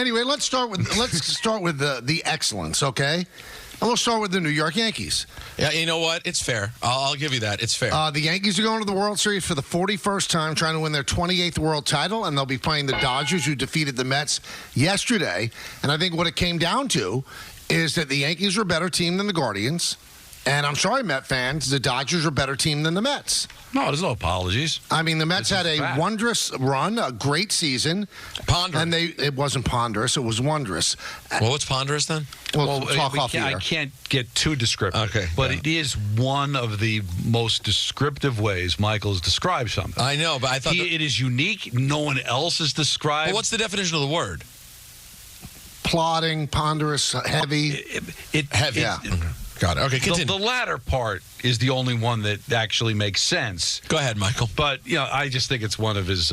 Anyway, let's start with the excellence, okay? And we'll start with the New York Yankees. Yeah, you know what? It's fair. I'll give you that. It's fair. The Yankees are going to the World Series for the 41st time, trying to win their 28th world title, and they'll be playing the Dodgers, who defeated the Mets yesterday. And I think what it came down to is that the Yankees are a better team than the Guardians. And I'm sorry, Met fans, the Dodgers are a better team than the Mets. No, there's no apologies. I mean, the Mets had a wondrous run, a great season. Ponderous. And it wasn't ponderous, it was wondrous. Well, what's ponderous then? We'll talk off the air. I can't get too descriptive. Okay. But it is one of the most descriptive ways Michael's described something. I know, but I thought... it is unique. No one else has described. Well, what's the definition of the word? Plodding, ponderous, heavy. Heavy. Yeah. Got it. Okay, continue. The latter part is the only one that actually makes sense. Go ahead, Michael. But, I just think it's one of his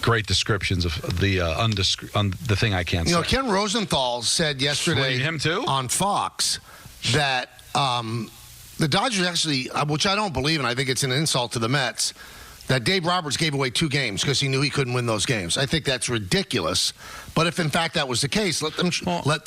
great descriptions of the thing I can't say. Ken Rosenthal said yesterday him too? on Fox that the Dodgers actually, which I don't believe, and I think it's an insult to the Mets, that Dave Roberts gave away 2 games because he knew he couldn't win those games. I think that's ridiculous. But if in fact that was the case, let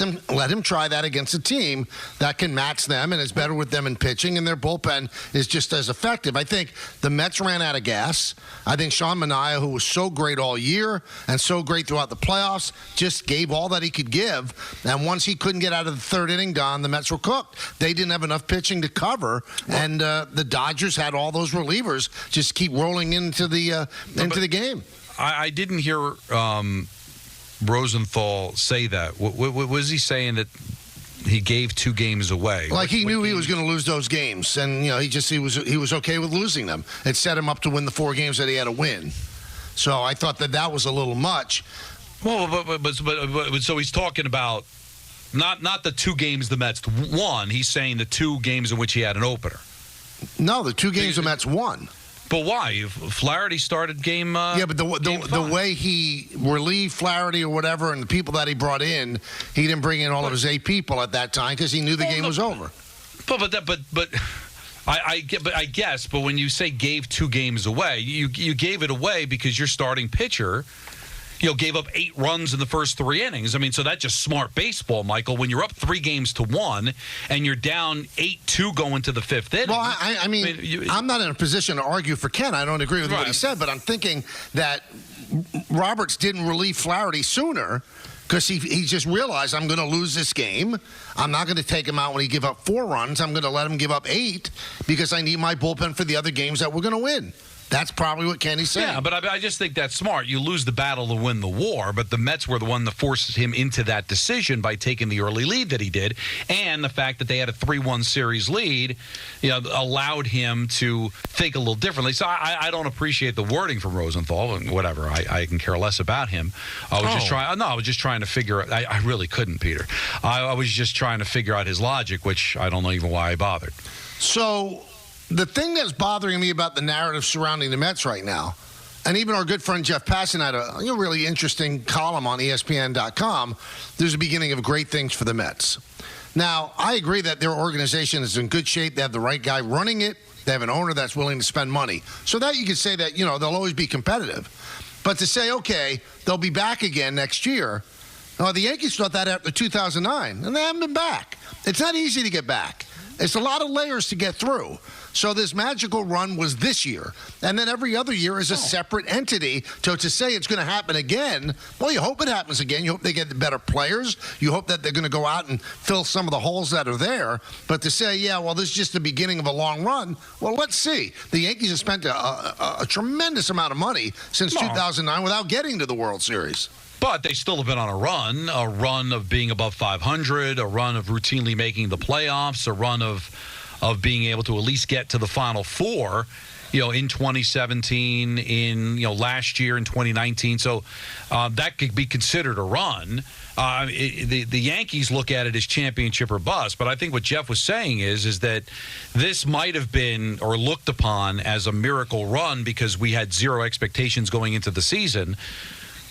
him try that against a team that can match them and is better with them in pitching, and their bullpen is just as effective. I think the Mets ran out of gas. I think Sean Manaea, who was so great all year and so great throughout the playoffs, just gave all that he could give. And once he couldn't get out of the third inning, Don, the Mets were cooked. They didn't have enough pitching to cover, and the Dodgers had all those relievers just keep rolling into the game. I didn't hear Rosenthal say that. Was he saying that he gave 2 games away? Like he knew he was going to lose those games, and he was okay with losing them. It set him up to win the 4 games that he had to win. So I thought that was a little much. Well, but so he's talking about not the 2 games the Mets won. He's saying the 2 games in which he had an opener. No, the 2 games the Mets won. But why? Flaherty started game. Yeah, but the way he relieved Flaherty or whatever, and the people that he brought in, he didn't bring in all of his 8 people at that time because he knew the game was over. But I guess. But when you say gave 2 games away, you gave it away because your starting pitcher, gave up 8 runs in the first 3 innings. I mean, so that's just smart baseball, Michael. When you're up 3 games to 1 and you're down 8-2 going to the 5th inning. Well, I mean, I'm not in a position to argue for Ken. I don't agree with what he said, but I'm thinking that Roberts didn't relieve Flaherty sooner because he just realized, I'm going to lose this game. I'm not going to take him out when he give up 4 runs. I'm going to let him give up 8 because I need my bullpen for the other games that we're going to win. That's probably what Kenny's saying. Yeah, but I just think that's smart. You lose the battle to win the war, but the Mets were the one that forced him into that decision by taking the early lead that he did, and the fact that they had a 3-1 series lead, allowed him to think a little differently. So I don't appreciate the wording from Rosenthal, and whatever. I can care less about him. I was just trying to figure. I really couldn't, Peter. I was just trying to figure out his logic, which I don't know even why I bothered. So the thing that's bothering me about the narrative surrounding the Mets right now, and even our good friend Jeff Passan had a really interesting column on ESPN.com, there's a beginning of great things for the Mets. Now, I agree that their organization is in good shape. They have the right guy running it. They have an owner that's willing to spend money. So that you could say that, they'll always be competitive. But to say, okay, they'll be back again next year, the Yankees thought that after 2009, and they haven't been back. It's not easy to get back. It's a lot of layers to get through. So this magical run was this year. And then every other year is a separate entity. So to say it's going to happen again, well, you hope it happens again. You hope they get the better players. You hope that they're going to go out and fill some of the holes that are there. But to say, this is just the beginning of a long run, well, let's see. The Yankees have spent a tremendous amount of money since 2009 without getting to the World Series. But they still have been on a run of being above 500, a run of routinely making the playoffs, a run of being able to at least get to the Final Four, in 2017, in last year in 2019. So that could be considered a run. The Yankees look at it as championship or bust. But I think what Jeff was saying is that this might have been or looked upon as a miracle run because we had 0 expectations going into the season.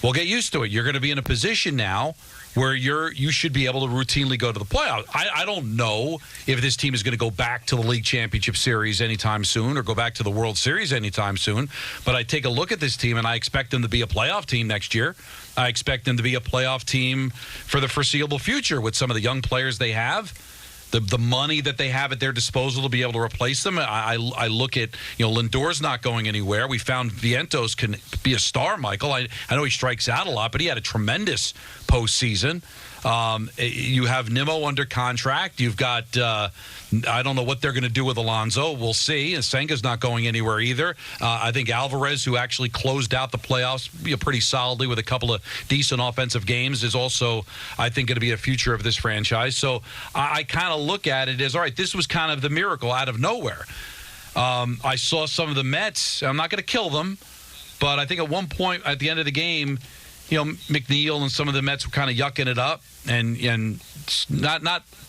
Well, get used to it. You're going to be in a position now where you should be able to routinely go to the playoffs. I don't know if this team is going to go back to the League Championship Series anytime soon or go back to the World Series anytime soon, but I take a look at this team, and I expect them to be a playoff team next year. I expect them to be a playoff team for the foreseeable future with some of the young players they have. The money that they have at their disposal to be able to replace them. I look at, Lindor's not going anywhere. We found Vientos can be a star, Michael. I know he strikes out a lot, but he had a tremendous postseason. You have Nimmo under contract. You've got, I don't know what they're going to do with Alonso. We'll see. And Senga's not going anywhere either. I think Alvarez, who actually closed out the playoffs pretty solidly with a couple of decent offensive games, is also, I think, going to be a future of this franchise. So I kind of look at it as, all right, this was kind of the miracle out of nowhere. I saw some of the Mets. I'm not going to kill them, but I think at one point at the end of the game, McNeil and some of the Mets were kind of yucking it up and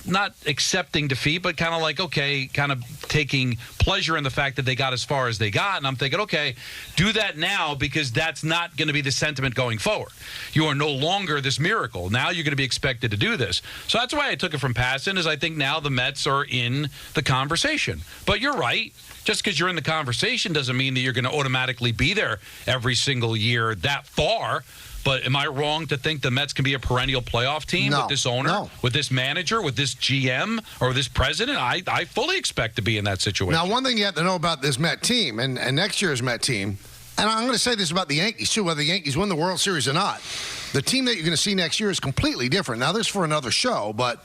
not accepting defeat, but kind of like, okay, kind of taking pleasure in the fact that they got as far as they got. And I'm thinking, okay, do that now, because that's not going to be the sentiment going forward. You are no longer this miracle. Now you're going to be expected to do this. So that's why I took it from Passan, is I think now the Mets are in the conversation. But you're right. Just because you're in the conversation doesn't mean that you're going to automatically be there every single year that far. But am I wrong to think the Mets can be a perennial playoff team with this owner, with this manager, with this GM, or this president? I fully expect to be in that situation. Now, one thing you have to know about this Met team and next year's Met team, and I'm going to say this about the Yankees, too, whether the Yankees win the World Series or not, the team that you're going to see next year is completely different. Now, this is for another show, but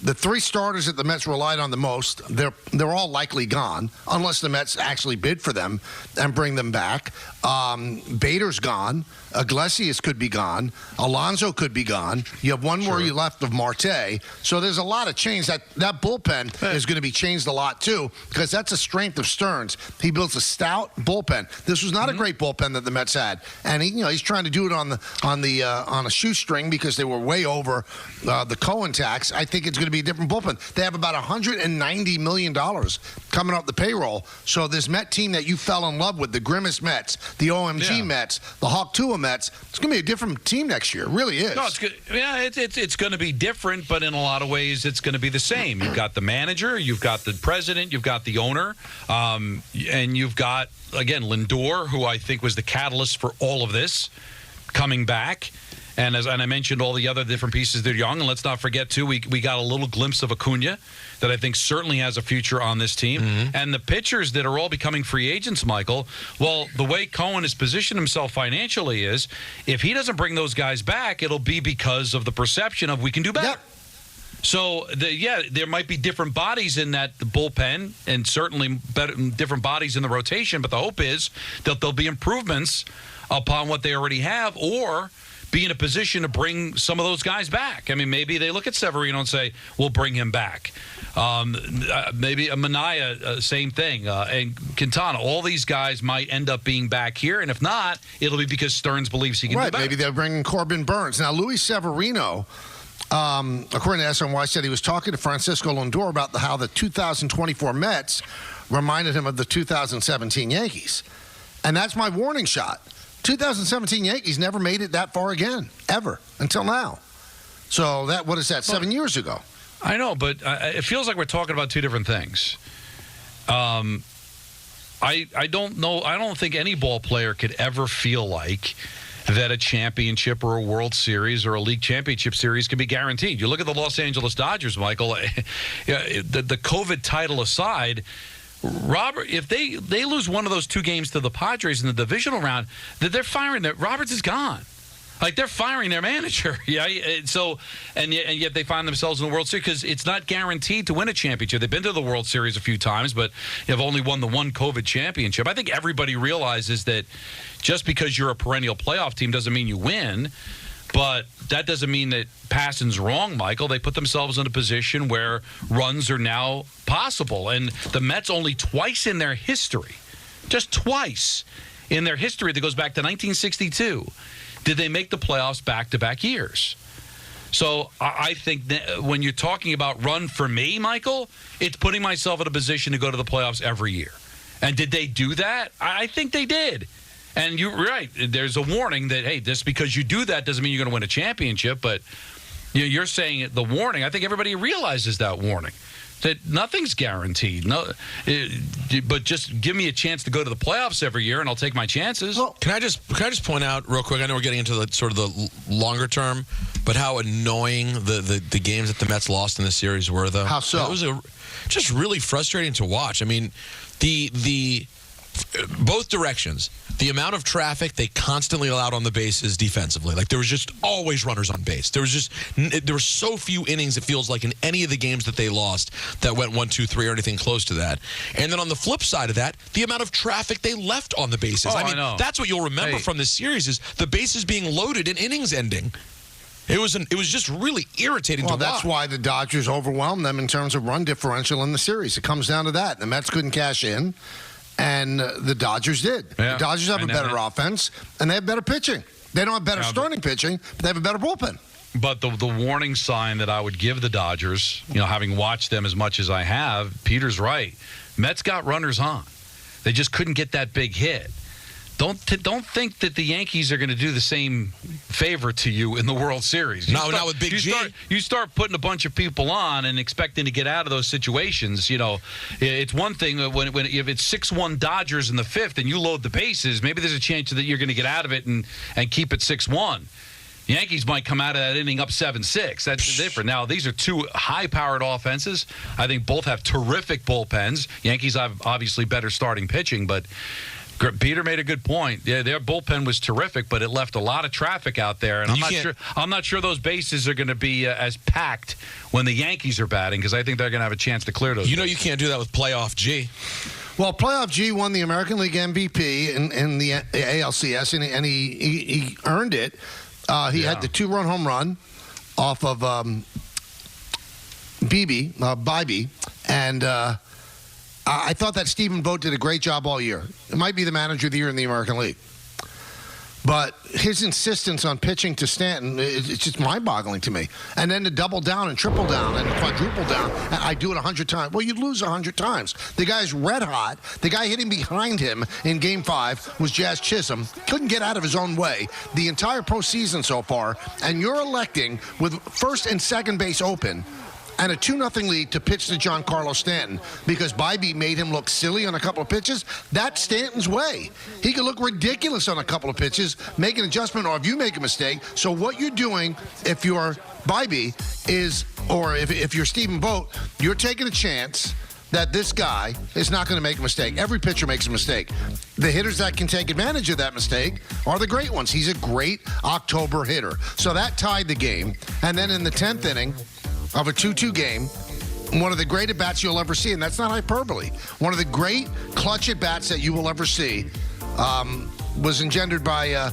the three starters that the Mets relied on the most, they're all likely gone, unless the Mets actually bid for them and bring them back. Bader's gone. Iglesias could be gone. Alonso could be gone. You have one more left of Marte. So there's a lot of change. That bullpen is going to be changed a lot, too, because that's a strength of Stearns. He builds a stout bullpen. This was not a great bullpen that the Mets had. And he's trying to do it on a shoestring because they were way over the Cohen tax. I think it's going to be a different bullpen. They have about $190 million coming off the payroll. So this Met team that you fell in love with, the Grimace Mets, the OMG Mets, the Hawk Tua Mets, it's going to be a different team next year. It really is. No, it's good. Yeah, it's going to be different, but in a lot of ways, it's going to be the same. You've got the manager, you've got the president, you've got the owner, and you've got, again, Lindor, who I think was the catalyst for all of this, coming back. And as I mentioned, all the other different pieces, they're young. And let's not forget, too, we got a little glimpse of Acuna that I think certainly has a future on this team. Mm-hmm. And the pitchers that are all becoming free agents, Michael, well, the way Cohen has positioned himself financially is, if he doesn't bring those guys back, it'll be because of the perception of we can do better. Yep. So, there might be different bodies in that bullpen and certainly different bodies in the rotation. But the hope is that there'll be improvements upon what they already have, or be in a position to bring some of those guys back. I mean, maybe they look at Severino and say, we'll bring him back. Maybe a Minaya, same thing. And Quintana, all these guys might end up being back here. And if not, it'll be because Stearns believes he can do better. Maybe they'll bring in Corbin Burns. Now, Luis Severino, according to SNY, said he was talking to Francisco Lindor about how the 2024 Mets reminded him of the 2017 Yankees. And that's my warning shot. 2017 Yankees never made it that far again, ever, until now. So what is that, 7 years ago? I know, but it feels like we're talking about two different things. I don't know. I don't think any ball player could ever feel like that a championship or a World Series or a League Championship Series can be guaranteed. You look at the Los Angeles Dodgers, Michael, the COVID title aside, Robert, if they lose one of those two games to the Padres in the divisional round, they're firing Roberts is gone. Like, they're firing their manager. Yeah. So, and yet they find themselves in the World Series because it's not guaranteed to win a championship. They've been to the World Series a few times, but have only won the one COVID championship. I think everybody realizes that just because you're a perennial playoff team doesn't mean you win. But that doesn't mean that Passan's wrong, Michael. They put themselves in a position where runs are now possible. And the Mets only twice in their history, just twice in their history that goes back to 1962, did they make the playoffs back-to-back years. So I think that when you're talking about run for me, Michael, it's putting myself in a position to go to the playoffs every year. And did they do that? I think they did. And you're right. There's a warning that, hey, just because you do that doesn't mean you're going to win a championship. But you're saying the warning. I think everybody realizes that warning, that nothing's guaranteed. No, but just give me a chance to go to the playoffs every year, and I'll take my chances. Well, can I just point out real quick? I know we're getting into the sort of the longer term, but how annoying the games that the Mets lost in the series were, though. How so? It was just really frustrating to watch. I mean, the both directions. The amount of traffic they constantly allowed on the bases defensively. Like, there was just always runners on base. There were so few innings, it feels like, in any of the games that they lost that went 1, 2, 3 or anything close to that. And then on the flip side of that, the amount of traffic they left on the bases. Oh, I mean, know. that's what you'll remember from this series is the bases being loaded and innings ending. It was just really irritating to watch. Well, that's why the Dodgers overwhelmed them in terms of run differential in the series. It comes down to that. The Mets couldn't cash in. And the Dodgers did. Yeah. The Dodgers have a better offense, and they have better pitching. They don't have better starting pitching, but they have a better bullpen. But the warning sign that I would give the Dodgers, having watched them as much as I have, Peter's right. Mets got runners on. They just couldn't get that big hit. Don't think that the Yankees are going to do the same favor to you in the World Series. Not with Big G. You start putting a bunch of people on and expecting to get out of those situations. It's one thing if it's 6-1 Dodgers in the fifth and you load the bases, maybe there's a chance that you're going to get out of it and keep it 6-1. Yankees might come out of that inning up 7-6. That's different. Now, these are two high-powered offenses. I think both have terrific bullpens. Yankees have obviously better starting pitching, but Peter made a good point. Yeah, their bullpen was terrific, but it left a lot of traffic out there, and I'm not sure those bases are going to be as packed when the Yankees are batting, because I think they're going to have a chance to clear those. You can't do that with playoff G. Well, playoff G won the American League MVP in the ALCS, and he earned it. He had the 2-run home run off of Bibee, and I thought that Stephen Vogt did a great job all year. It might be the manager of the year in the American League. But his insistence on pitching to Stanton, it's just mind-boggling to me. And then to double down and triple down and quadruple down, I do it 100 times. Well, you'd lose 100 times. The guy's red hot. The guy hitting behind him in Game 5 was Jazz Chisholm. Couldn't get out of his own way the entire postseason so far. And you're electing with first and second base open and a 2-0 lead to pitch to Giancarlo Stanton because Bibee made him look silly on a couple of pitches. That's Stanton's way. He can look ridiculous on a couple of pitches, make an adjustment, or if you make a mistake. So what you're doing, if you're Bibee, or if you're Stephen Vogt, you're taking a chance that this guy is not going to make a mistake. Every pitcher makes a mistake. The hitters that can take advantage of that mistake are the great ones. He's a great October hitter. So that tied the game. And then in the 10th inning of a 2-2 game, one of the great at-bats you'll ever see, and that's not hyperbole. One of the great clutch at-bats that you will ever see was engendered by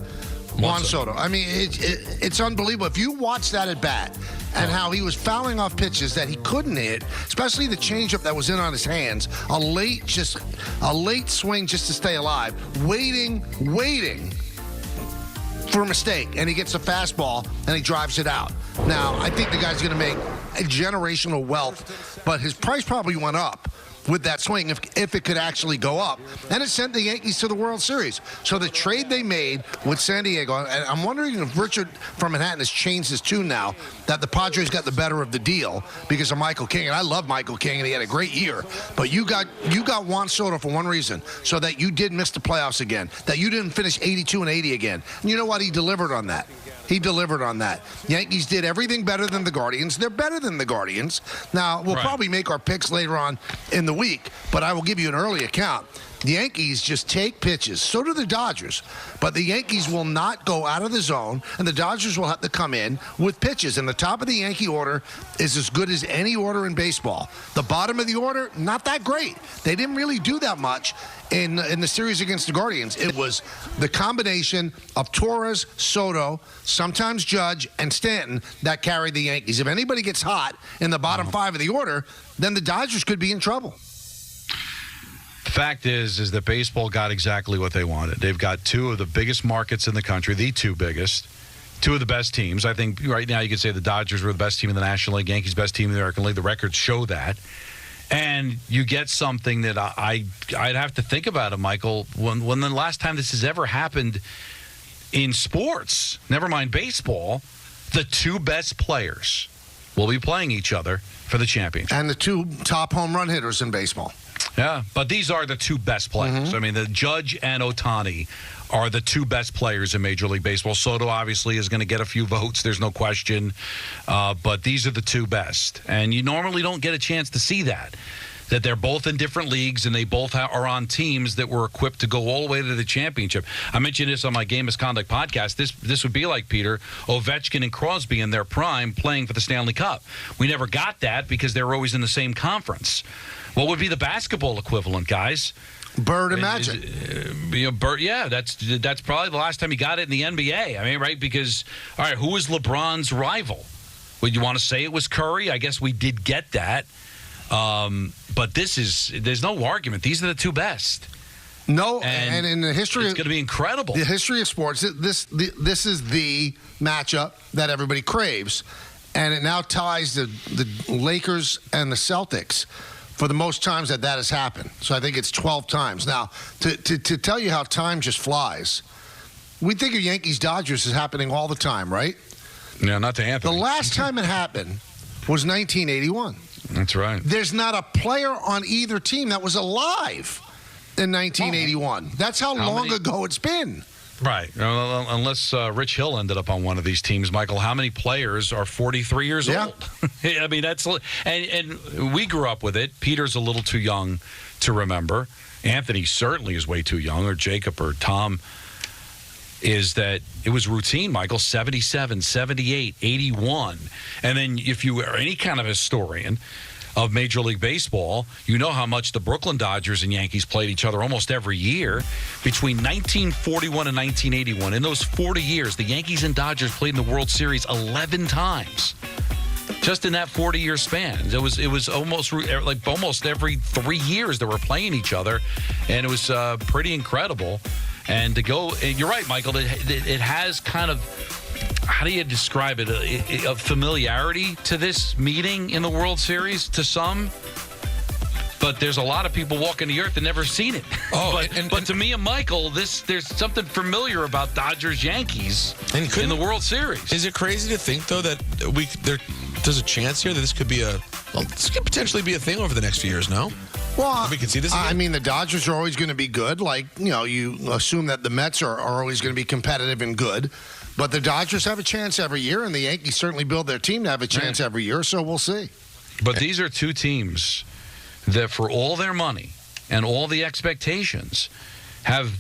Juan Soto. I mean, it's unbelievable. If you watch that at-bat and how he was fouling off pitches that he couldn't hit, especially the changeup that was in on his hands, a late swing just to stay alive, waiting for a mistake, and he gets a fastball and he drives it out. Now, I think the guy's going to make a generational wealth, but his price probably went up with that swing if it could actually go up. And it sent the Yankees to the World Series. So the trade they made with San Diego, and I'm wondering if Richard from Manhattan has changed his tune now that the Padres got the better of the deal because of Michael King. And I love Michael King, and he had a great year. But you got Juan Soto for one reason, so that you didn't miss the playoffs again, that you didn't finish 82-80 again. And you know what? He delivered on that. He delivered on that. Yankees did everything better than the Guardians. They're better than the Guardians. Now, we'll probably make our picks later on in the week, but I will give you an early account. The Yankees just take pitches. So do the Dodgers. But the Yankees will not go out of the zone, and the Dodgers will have to come in with pitches. And the top of the Yankee order is as good as any order in baseball. The bottom of the order, not that great. They didn't really do that much in the series against the Guardians. It was the combination of Torres, Soto, sometimes Judge, and Stanton that carried the Yankees. If anybody gets hot in the bottom 5 of the order, then the Dodgers could be in trouble. The fact is that baseball got exactly what they wanted. They've got two of the biggest markets in the country, the two biggest, two of the best teams. I think right now you could say the Dodgers were the best team in the National League, Yankees best team in the American League. The records show that. And you get something that I'd have to think about it, Michael. When the last time this has ever happened in sports, never mind baseball, the two best players will be playing each other for the championship. And the two top home run hitters in baseball. Yeah, but these are the two best players. I mean, the Judge and Ohtani are the two best players in Major League Baseball. Soto obviously is going to get a few votes. There's no question. But these are the two best. And you normally don't get a chance to see that they're both in different leagues and they both are on teams that were equipped to go all the way to the championship. I mentioned this on my Game Misconduct podcast. This would be like, Peter, Ovechkin and Crosby in their prime playing for the Stanley Cup. We never got that because they were always in the same conference. What would be the basketball equivalent, guys? Bird and Magic. Bird, yeah, that's probably the last time he got it in the NBA. I mean, right? Because, all right, who was LeBron's rival? Would you want to say it was Curry? I guess we did get that. But there's no argument. These are the two best. No, and in the history, it's going to be incredible. The history of sports, this is the matchup that everybody craves, and it now ties the Lakers and the Celtics for the most times that has happened. So I think it's 12 times. Now, to tell you how time just flies, we think of Yankees-Dodgers as happening all the time, right? Yeah, not to Anthony. The last time it happened was 1981. That's right. There's not a player on either team that was alive in 1981. That's how long ago it's been. Right. Unless Rich Hill ended up on one of these teams, Michael, how many players are 43 years old? I mean, that's and we grew up with it. Peter's a little too young to remember. Anthony certainly is way too young, or Jacob or Tom. Is that it was routine, Michael, 77, 78, 81. And then if you are any kind of historian of Major League Baseball, you know how much the Brooklyn Dodgers and Yankees played each other almost every year. Between 1941 and 1981, in those 40 years, the Yankees and Dodgers played in the World Series 11 times. Just in that 40-year span. It was almost every 3 years they were playing each other, and it was pretty incredible. And to go, and you're right, Michael, it has kind of, how do you describe it, a familiarity to this meeting in the World Series to some. But there's a lot of people walking the earth that never seen it. Oh, but to me and Michael, there's something familiar about Dodgers-Yankees in the World Series. Is it crazy to think, though, that there's a chance here that this could potentially be a thing over the next few years, no? Well, we can see this again? I mean, the Dodgers are always going to be good. Like, you assume that the Mets are always going to be competitive and good. But the Dodgers have a chance every year, and the Yankees certainly build their team to have a chance every year, so we'll see. But these are two teams that, for all their money and all the expectations, have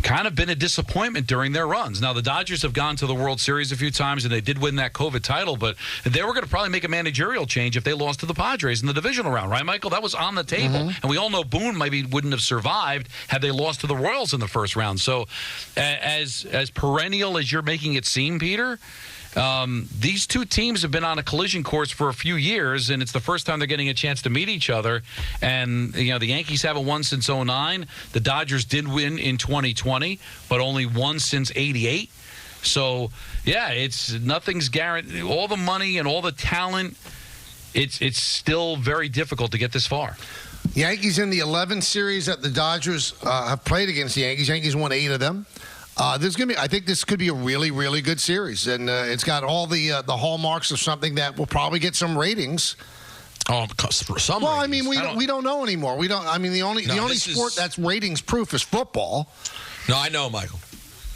kind of been a disappointment during their runs. Now, the Dodgers have gone to the World Series a few times, and they did win that COVID title, but they were going to probably make a managerial change if they lost to the Padres in the divisional round, right, Michael? That was on the table. And we all know Boone maybe wouldn't have survived had they lost to the Royals in the first round. So as perennial as you're making it seem, Peter, these two teams have been on a collision course for a few years, and it's the first time they're getting a chance to meet each other. And, the Yankees haven't won since 2009. The Dodgers did win in 2020, but only won since 88. So, yeah, nothing's guaranteed. All the money and all the talent, it's still very difficult to get this far. Yankees in the 11 series that the Dodgers have played against the Yankees. Yankees won 8 of them. I think this could be a really, really good series, and it's got all the hallmarks of something that will probably get some ratings. Oh, for some. Well, ratings. I mean, we don't know anymore. We don't. I mean, the only sport that's ratings proof is football. No, I know, Michael.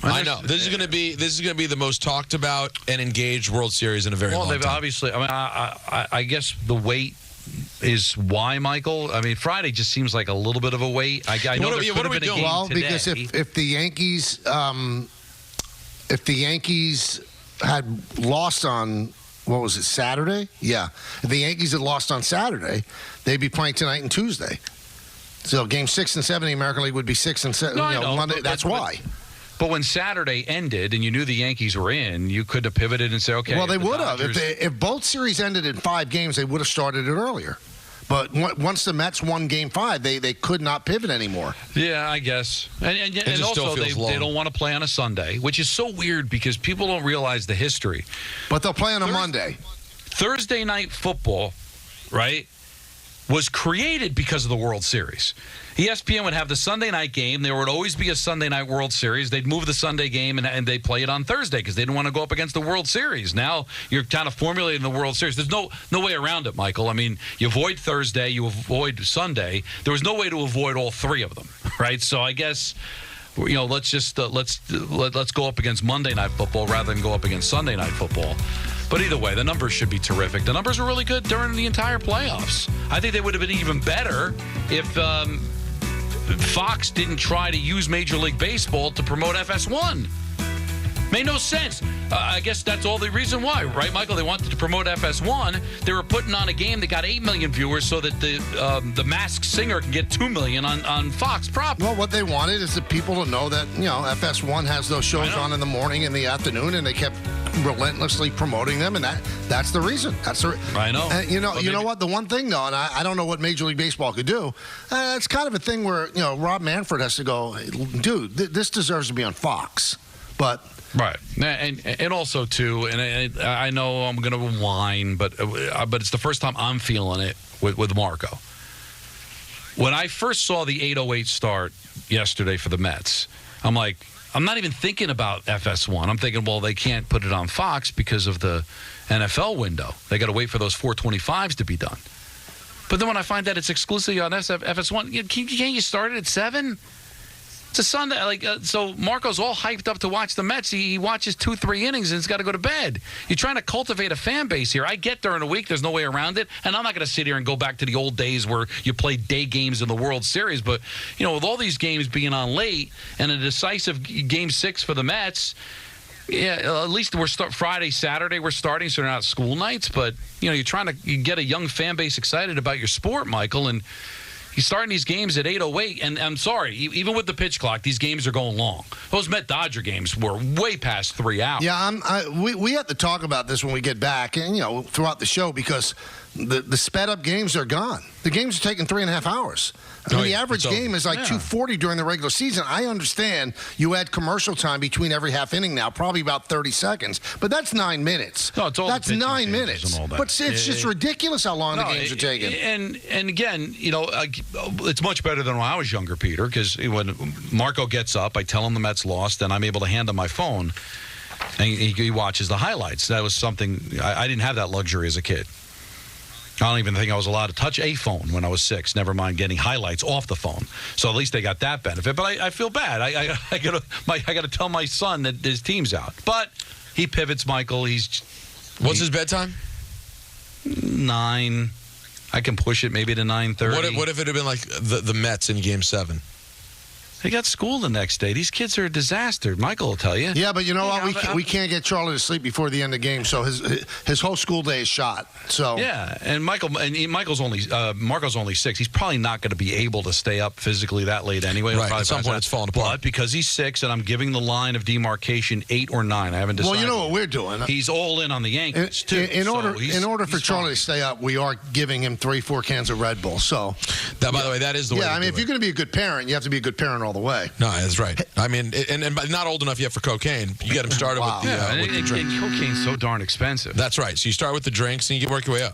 I know. This is going to be the most talked about and engaged World Series in a very long time. Well, they've obviously. I mean, I guess the wait is why, Michael. I mean, Friday just seems like a little bit of a wait. I know there could have been a game well, today. Because if the Yankees had lost on, what was it, Saturday? Yeah. If the Yankees had lost on Saturday, they'd be playing tonight and Tuesday. So game 6 and 7 in the American League would be 6 and 7. No, Monday. That's why. But when Saturday ended and you knew the Yankees were in, you could have pivoted and said, okay. Well, they would have. If both series ended in 5 games, they would have started it earlier. But once the Mets won Game 5, they could not pivot anymore. Yeah, I guess. And also, they don't want to play on a Sunday, which is so weird because people don't realize the history. But they'll play on a Monday. Thursday night football, right, was created because of the World Series. ESPN would have the Sunday night game. There would always be a Sunday night World Series. They'd move the Sunday game, and they'd play it on Thursday because they didn't want to go up against the World Series. Now you're kind of formulating the World Series. There's no way around it, Michael. I mean, you avoid Thursday, you avoid Sunday. There was no way to avoid all three of them, right? So I guess, let's just let's go up against Monday Night Football rather than go up against Sunday Night Football. But either way, the numbers should be terrific. The numbers were really good during the entire playoffs. I think they would have been even better if Fox didn't try to use Major League Baseball to promote FS1. Made no sense. I guess that's all the reason why, right, Michael? They wanted to promote FS1. They were putting on a game that got 8 million viewers so that the Masked Singer can get 2 million on Fox proper. Well, what they wanted is the people to know that, FS1 has those shows on in the morning and the afternoon, and they kept relentlessly promoting them, and that's the reason. I know. You know what? The one thing, though, and I don't know what Major League Baseball could do, it's kind of a thing where, Rob Manfred has to go, dude, this deserves to be on Fox. But... Right, and also too, and I know I'm going to whine, but it's the first time I'm feeling it with Marco. When I first saw the 8:08 start yesterday for the Mets, I'm like, I'm not even thinking about FS1. I'm thinking, well, they can't put it on Fox because of the NFL window. They got to wait for those 425s to be done. But then when I find that it's exclusively on FS1, can't you start it at 7? It's a Sunday, so Marco's all hyped up to watch the Mets. He watches 2-3 innings and he's got to go to bed. You're trying to cultivate a fan base here. I get during the week, there's no way around it, and I'm not going to sit here and go back to the old days where you played day games in the World Series. But with all these games being on late and a decisive Game 6 for the Mets, yeah, at least we're Friday, Saturday we're starting, so they're not school nights. But you're trying to get a young fan base excited about your sport, Michael, and he's starting these games at 8:08, and I'm sorry, even with the pitch clock, these games are going long. Those Met-Dodger games were way past 3 hours. Yeah, we have to talk about this when we get back, and throughout the show, because the sped-up games are gone. The games are taking 3.5 hours. The average game is like 240 during the regular season. I understand you add commercial time between every half inning now, probably about 30 seconds, but that's 9 minutes. No, it's all that's 9 minutes. And all that. But it's just ridiculous how long the games are taking. And again, it's much better than when I was younger, Peter, because when Marco gets up, I tell him the Mets lost, and I'm able to hand him my phone, and he watches the highlights. That was something I didn't have that luxury as a kid. I don't even think I was allowed to touch a phone when I was 6, never mind getting highlights off the phone. So at least they got that benefit. But I feel bad. I got to tell my son that his team's out. But he pivots, Michael. What's his bedtime? 9. I can push it maybe to 9:30. What if it had been like the Mets in Game 7? They got school the next day. These kids are a disaster. Michael will tell you. Yeah, but you know what? We can't get Charlie to sleep before the end of the game, so his whole school day is shot. So yeah, and Marco's only 6. He's probably not going to be able to stay up physically that late anyway. Right. At some point, it's falling apart. But because he's 6, and I'm giving the line of demarcation 8 or 9. I haven't decided. Well, you know what we're doing. He's all in on the Yankees too. In order for Charlie to stay up, we are giving him 3-4 cans of Red Bull. So that, by the way, that is the way. Yeah, I mean, if you're going to be a good parent, you have to be a good parent all the way. No, that's right. I mean, and not old enough yet for cocaine. You get him started with the and drink. cocaine's so darn expensive. That's right. So you start with the drinks and you work your way up.